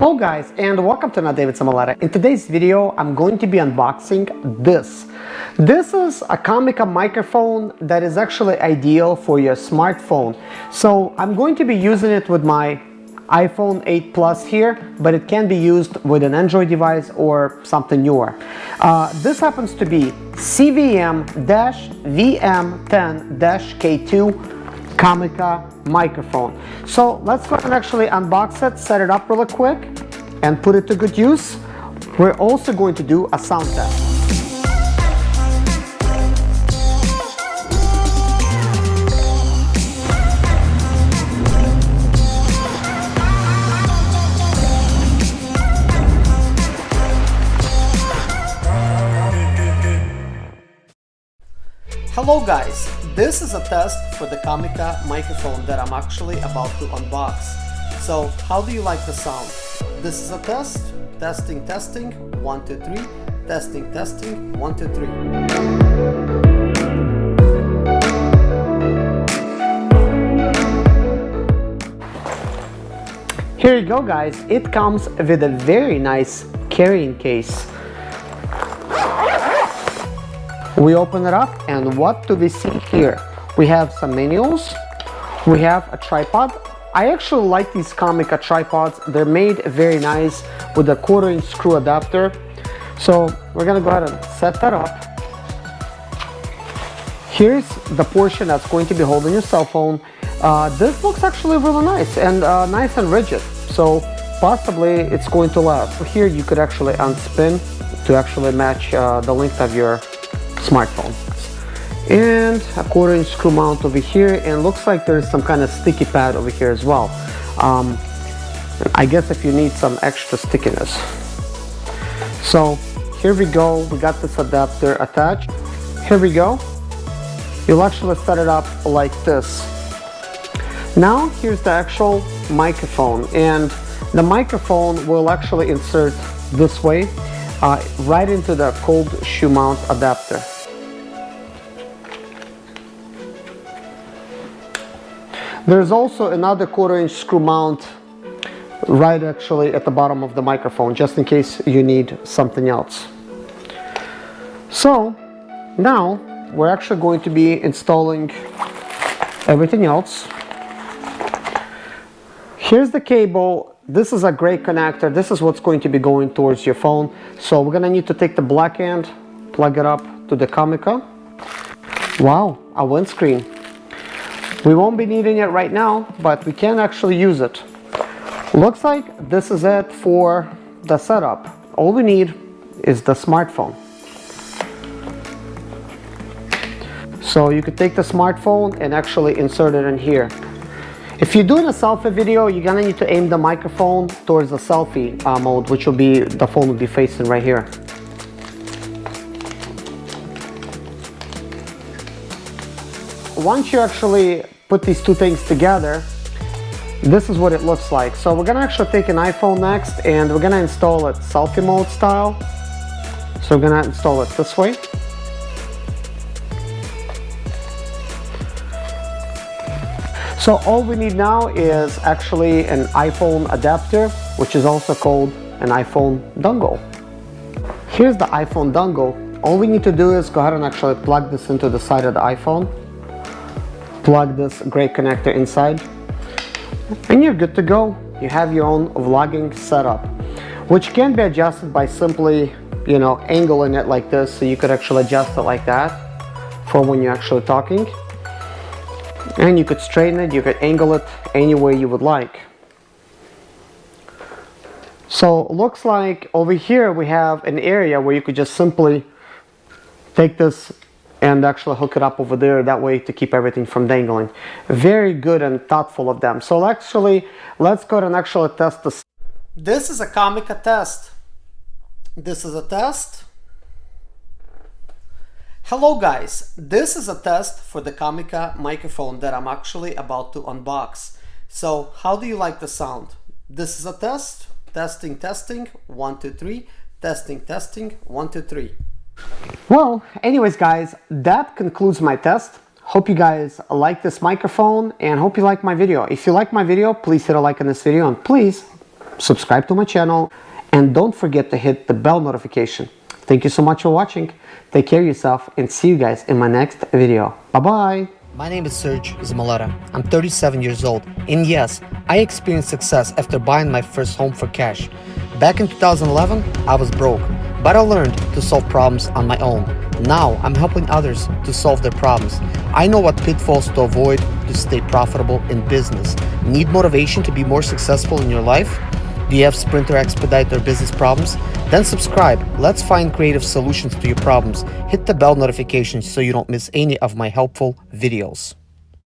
Hello guys, and welcome to another David Zimaleta. In today's video, I'm going to be unboxing this. This is a Comica microphone that is actually ideal for your smartphone. So I'm going to be using it with my iPhone 8 Plus here, but it can be used with an Android device or something newer. This happens to be CVM-VM10-K2 Comica microphone. So let's go and actually unbox it, set it up really quick, and put it to good use. We're also going to do a sound test. Hello guys, this is a test for the Comica microphone that I'm actually about to unbox. So how do you like the sound? This is a test. Testing, 1, 2, 3. Testing, 1, 2, 3. Here you go guys, it comes with a very nice carrying case. We open it up, and what do we see here? We have some manuals, we have a tripod. I actually like these Comica tripods. They're made very nice with a 1/4-inch screw adapter. So we're gonna go ahead and set that up. Here's the portion that's going to be holding your cell phone. This looks actually really nice and nice and rigid, so possibly it's going to last. So here you could actually unspin to actually match the length of your smartphone, and a 1/4-inch screw mount over here, and looks like there's some kind of sticky pad over here as well. I guess if you need some extra stickiness. So here we go, we got this adapter attached. Here we go. You'll actually set it up like this. Now here's the actual microphone, and the microphone will actually insert this way right into the cold shoe mount adapter. There's also another 1/4-inch screw mount right actually at the bottom of the microphone, just in case you need something else. So now we're actually going to be installing everything else. Here's the cable. This is a gray connector. This is what's going to be going towards your phone. So we're gonna need to take the black end, plug it up to the Comica. Wow, a windscreen. We won't be needing it right now, but we can actually use it. Looks like this is it for the setup. All we need is the smartphone. So you could take the smartphone and actually insert it in here. If you're doing a selfie video, you're gonna need to aim the microphone towards the selfie mode, which will be, the phone will be facing right here. Once you actually put these two things together, this is what it looks like. So we're gonna actually take an iPhone next, and we're gonna install it selfie mode style. So we're gonna install it this way. So all we need now is actually an iPhone adapter, which is also called an iPhone dongle. Here's the iPhone dongle. All we need to do is go ahead and actually plug this into the side of the iPhone. Plug this gray connector inside, and you're good to go. You have your own vlogging setup, which can be adjusted by simply, you know, angling it like this. So you could actually adjust it like that for when you're actually talking. And you could straighten it, you could angle it any way you would like. So looks like over here we have an area where you could just simply take this and actually hook it up over there, that way to keep everything from dangling. Very good and thoughtful of them. So actually, let's go and actually test this. This is a Comica test. This is a test. Hello guys, this is a test for the Comica microphone that I'm actually about to unbox. So how do you like the sound? This is a test. Testing, 1, 2, 3. Testing, 1, 2, 3. Well, anyways guys, that concludes my test. Hope you guys like this microphone, and hope you like my video. If you like my video, please hit a like on this video, and please subscribe to my channel, and don't forget to hit the bell notification. Thank you so much for watching. Take care of yourself and see you guys in my next video. Bye-bye. My name is Serge Zimaleta. I'm 37 years old, and yes, I experienced success after buying my first home for cash. Back in 2011, I was broke, but I learned to solve problems on my own. Now, I'm helping others to solve their problems. I know what pitfalls to avoid to stay profitable in business. Need motivation to be more successful in your life? Do you have sprint or expedite or business problems? Then subscribe. Let's find creative solutions to your problems. Hit the bell notification so you don't miss any of my helpful videos.